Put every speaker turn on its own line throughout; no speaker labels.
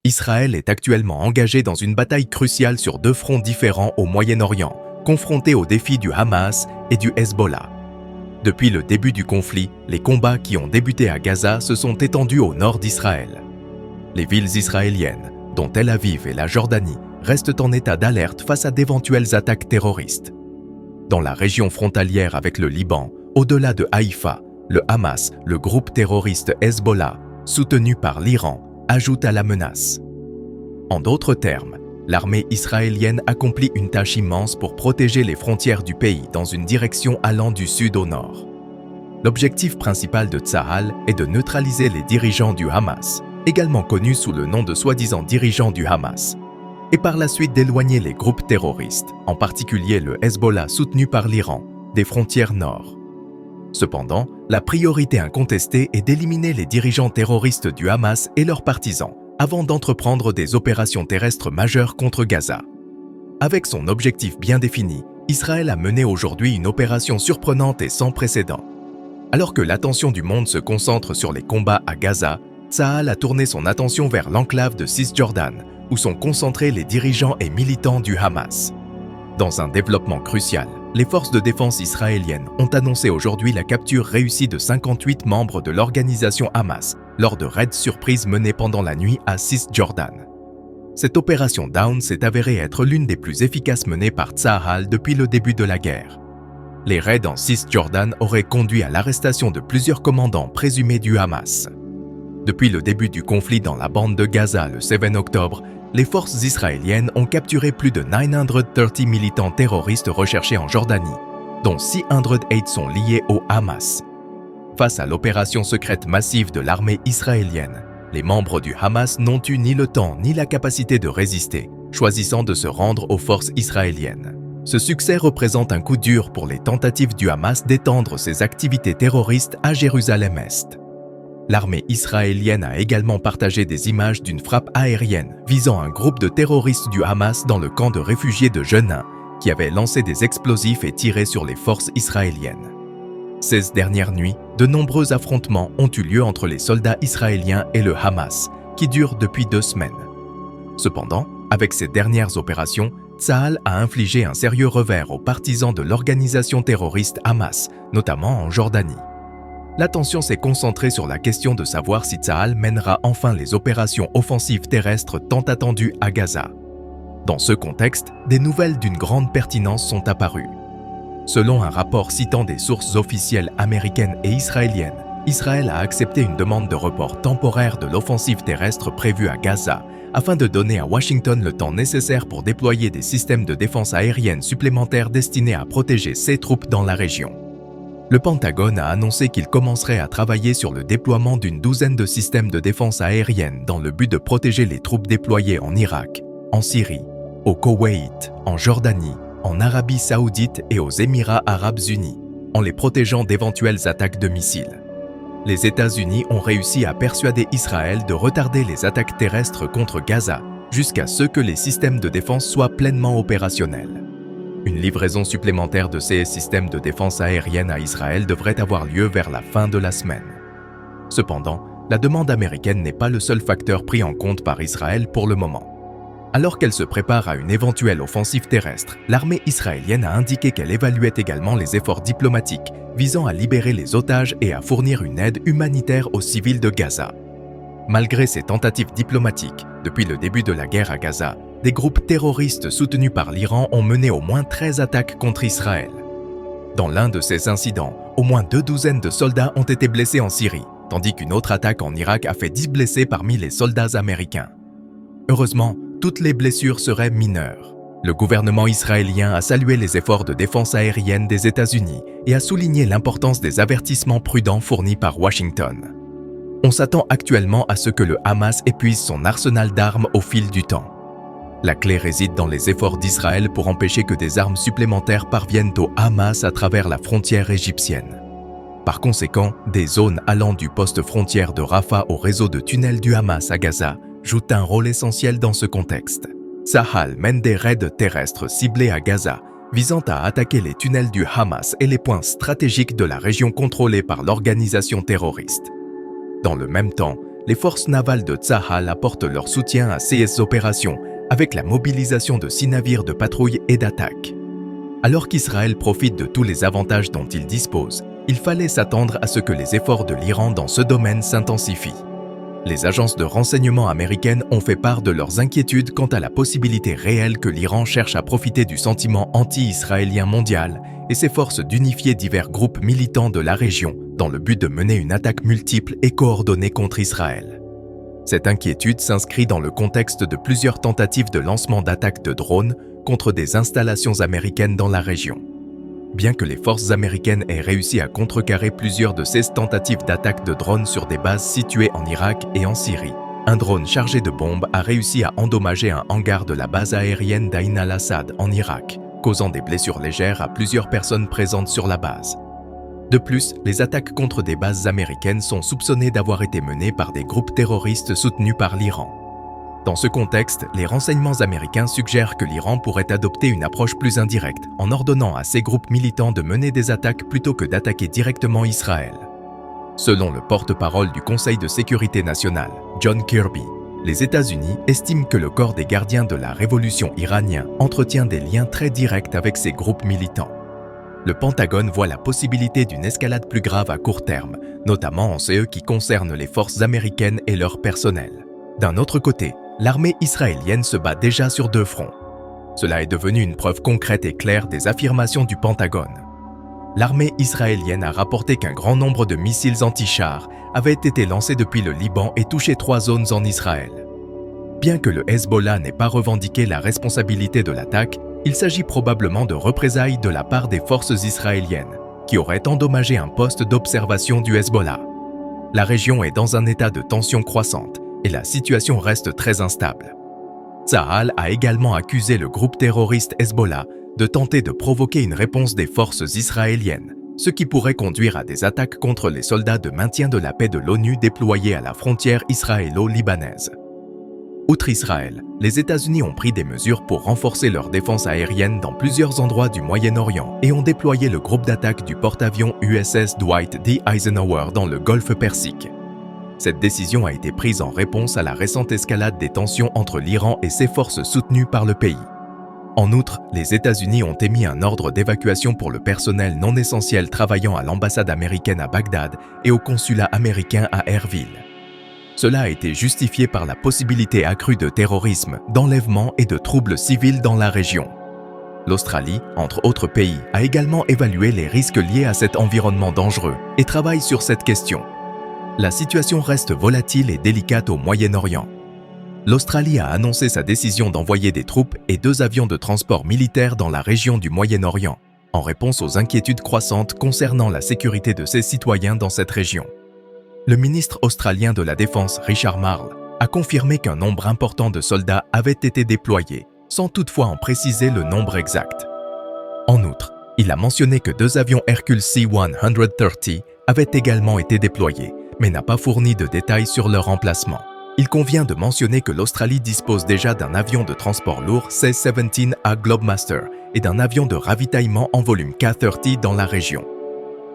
Israël est actuellement engagé dans une bataille cruciale sur deux fronts différents au Moyen-Orient, confronté aux défis du Hamas et du Hezbollah. Depuis le début du conflit, les combats qui ont débuté à Gaza se sont étendus au nord d'Israël. Les villes israéliennes, dont Tel Aviv et la Jordanie, restent en état d'alerte face à d'éventuelles attaques terroristes. Dans la région frontalière avec le Liban, au-delà de Haïfa, le Hamas, le groupe terroriste Hezbollah, soutenu par l'Iran, ajoute à la menace. En d'autres termes, l'armée israélienne accomplit une tâche immense pour protéger les frontières du pays dans une direction allant du sud au nord. L'objectif principal de Tsahal est de neutraliser les dirigeants du Hamas, également connus sous le nom de soi-disant dirigeants du Hamas, et par la suite d'éloigner les groupes terroristes, en particulier le Hezbollah soutenu par l'Iran, des frontières nord. Cependant, la priorité incontestée est d'éliminer les dirigeants terroristes du Hamas et leurs partisans, avant d'entreprendre des opérations terrestres majeures contre Gaza. Avec son objectif bien défini, Israël a mené aujourd'hui une opération surprenante et sans précédent. Alors que l'attention du monde se concentre sur les combats à Gaza, Tsahal a tourné son attention vers l'enclave de Cisjordanie, où sont concentrés les dirigeants et militants du Hamas. Dans un développement crucial, les forces de défense israéliennes ont annoncé aujourd'hui la capture réussie de 58 membres de l'organisation Hamas lors de raids surprises menés pendant la nuit à Cisjordanie. Cette opération Dawn s'est avérée être l'une des plus efficaces menées par Tsahal depuis le début de la guerre. Les raids en Cisjordanie auraient conduit à l'arrestation de plusieurs commandants présumés du Hamas. Depuis le début du conflit dans la bande de Gaza le 7 octobre, les forces israéliennes ont capturé plus de 930 militants terroristes recherchés en Jordanie, dont 608 sont liés au Hamas. Face à l'opération secrète massive de l'armée israélienne, les membres du Hamas n'ont eu ni le temps ni la capacité de résister, choisissant de se rendre aux forces israéliennes. Ce succès représente un coup dur pour les tentatives du Hamas d'étendre ses activités terroristes à Jérusalem-Est. L'armée israélienne a également partagé des images d'une frappe aérienne visant un groupe de terroristes du Hamas dans le camp de réfugiés de Jenin, qui avait lancé des explosifs et tiré sur les forces israéliennes. Ces dernières nuits, de nombreux affrontements ont eu lieu entre les soldats israéliens et le Hamas, qui durent depuis 2 semaines. Cependant, avec ces dernières opérations, Tsahal a infligé un sérieux revers aux partisans de l'organisation terroriste Hamas, notamment en Jordanie. L'attention s'est concentrée sur la question de savoir si Tsahal mènera enfin les opérations offensives terrestres tant attendues à Gaza. Dans ce contexte, des nouvelles d'une grande pertinence sont apparues. Selon un rapport citant des sources officielles américaines et israéliennes, Israël a accepté une demande de report temporaire de l'offensive terrestre prévue à Gaza afin de donner à Washington le temps nécessaire pour déployer des systèmes de défense aérienne supplémentaires destinés à protéger ses troupes dans la région. Le Pentagone a annoncé qu'il commencerait à travailler sur le déploiement d'une douzaine de systèmes de défense aérienne dans le but de protéger les troupes déployées en Irak, en Syrie, au Koweït, en Jordanie, en Arabie Saoudite et aux Émirats Arabes Unis, en les protégeant d'éventuelles attaques de missiles. Les États-Unis ont réussi à persuader Israël de retarder les attaques terrestres contre Gaza jusqu'à ce que les systèmes de défense soient pleinement opérationnels. Une livraison supplémentaire de ces systèmes de défense aérienne à Israël devrait avoir lieu vers la fin de la semaine. Cependant, la demande américaine n'est pas le seul facteur pris en compte par Israël pour le moment. Alors qu'elle se prépare à une éventuelle offensive terrestre, l'armée israélienne a indiqué qu'elle évaluait également les efforts diplomatiques visant à libérer les otages et à fournir une aide humanitaire aux civils de Gaza. Malgré ces tentatives diplomatiques, depuis le début de la guerre à Gaza, des groupes terroristes soutenus par l'Iran ont mené au moins 13 attaques contre Israël. Dans l'un de ces incidents, au moins 2 douzaines de soldats ont été blessés en Syrie, tandis qu'une autre attaque en Irak a fait 10 blessés parmi les soldats américains. Heureusement, toutes les blessures seraient mineures. Le gouvernement israélien a salué les efforts de défense aérienne des États-Unis et a souligné l'importance des avertissements prudents fournis par Washington. On s'attend actuellement à ce que le Hamas épuise son arsenal d'armes au fil du temps. La clé réside dans les efforts d'Israël pour empêcher que des armes supplémentaires parviennent au Hamas à travers la frontière égyptienne. Par conséquent, des zones allant du poste frontière de Rafah au réseau de tunnels du Hamas à Gaza jouent un rôle essentiel dans ce contexte. Tsahal mène des raids terrestres ciblés à Gaza, visant à attaquer les tunnels du Hamas et les points stratégiques de la région contrôlée par l'organisation terroriste. Dans le même temps, les forces navales de Tsahal apportent leur soutien à ces opérations avec la mobilisation de 6 navires de patrouille et d'attaque. Alors qu'Israël profite de tous les avantages dont il dispose, il fallait s'attendre à ce que les efforts de l'Iran dans ce domaine s'intensifient. Les agences de renseignement américaines ont fait part de leurs inquiétudes quant à la possibilité réelle que l'Iran cherche à profiter du sentiment anti-israélien mondial et s'efforce d'unifier divers groupes militants de la région dans le but de mener une attaque multiple et coordonnée contre Israël. Cette inquiétude s'inscrit dans le contexte de plusieurs tentatives de lancement d'attaques de drones contre des installations américaines dans la région. Bien que les forces américaines aient réussi à contrecarrer plusieurs de ces tentatives d'attaque de drones sur des bases situées en Irak et en Syrie, un drone chargé de bombes a réussi à endommager un hangar de la base aérienne d'Ain al-Assad en Irak, causant des blessures légères à plusieurs personnes présentes sur la base. De plus, les attaques contre des bases américaines sont soupçonnées d'avoir été menées par des groupes terroristes soutenus par l'Iran. Dans ce contexte, les renseignements américains suggèrent que l'Iran pourrait adopter une approche plus indirecte en ordonnant à ces groupes militants de mener des attaques plutôt que d'attaquer directement Israël. Selon le porte-parole du Conseil de sécurité nationale, John Kirby, les États-Unis estiment que le corps des gardiens de la révolution iranien entretient des liens très directs avec ces groupes militants. Le Pentagone voit la possibilité d'une escalade plus grave à court terme, notamment en ce qui concerne les forces américaines et leur personnel. D'un autre côté, l'armée israélienne se bat déjà sur 2 fronts. Cela est devenu une preuve concrète et claire des affirmations du Pentagone. L'armée israélienne a rapporté qu'un grand nombre de missiles anti-chars avaient été lancés depuis le Liban et touché 3 zones en Israël. Bien que le Hezbollah n'ait pas revendiqué la responsabilité de l'attaque, il s'agit probablement de représailles de la part des forces israéliennes, qui auraient endommagé un poste d'observation du Hezbollah. La région est dans un état de tension croissante, et la situation reste très instable. Tsahal a également accusé le groupe terroriste Hezbollah de tenter de provoquer une réponse des forces israéliennes, ce qui pourrait conduire à des attaques contre les soldats de maintien de la paix de l'ONU déployés à la frontière israélo-libanaise. Outre Israël, les États-Unis ont pris des mesures pour renforcer leur défense aérienne dans plusieurs endroits du Moyen-Orient et ont déployé le groupe d'attaque du porte-avions USS Dwight D. Eisenhower dans le Golfe Persique. Cette décision a été prise en réponse à la récente escalade des tensions entre l'Iran et ses forces soutenues par le pays. En outre, les États-Unis ont émis un ordre d'évacuation pour le personnel non essentiel travaillant à l'ambassade américaine à Bagdad et au consulat américain à Erbil. Cela a été justifié par la possibilité accrue de terrorisme, d'enlèvement et de troubles civils dans la région. L'Australie, entre autres pays, a également évalué les risques liés à cet environnement dangereux et travaille sur cette question. La situation reste volatile et délicate au Moyen-Orient. L'Australie a annoncé sa décision d'envoyer des troupes et 2 avions de transport militaire dans la région du Moyen-Orient, en réponse aux inquiétudes croissantes concernant la sécurité de ses citoyens dans cette région. Le ministre australien de la Défense, Richard Marles, a confirmé qu'un nombre important de soldats avait été déployés, sans toutefois en préciser le nombre exact. En outre, il a mentionné que 2 avions Hercules C-130 avaient également été déployés, mais n'a pas fourni de détails sur leur emplacement. Il convient de mentionner que l'Australie dispose déjà d'un avion de transport lourd C-17A Globemaster et d'un avion de ravitaillement en volume K-30 dans la région.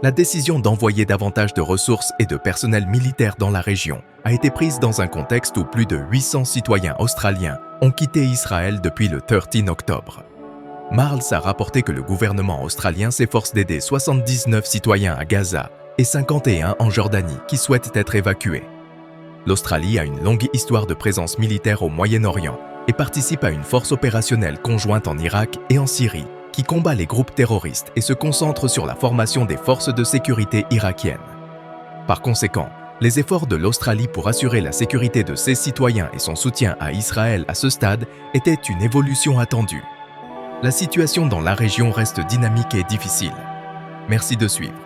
La décision d'envoyer davantage de ressources et de personnel militaire dans la région a été prise dans un contexte où plus de 800 citoyens australiens ont quitté Israël depuis le 13 octobre. Marles a rapporté que le gouvernement australien s'efforce d'aider 79 citoyens à Gaza et 51 en Jordanie qui souhaitent être évacués. L'Australie a une longue histoire de présence militaire au Moyen-Orient et participe à une force opérationnelle conjointe en Irak et en Syrie qui combat les groupes terroristes et se concentre sur la formation des forces de sécurité irakiennes. Par conséquent, les efforts de l'Australie pour assurer la sécurité de ses citoyens et son soutien à Israël à ce stade étaient une évolution attendue. La situation dans la région reste dynamique et difficile. Merci de suivre.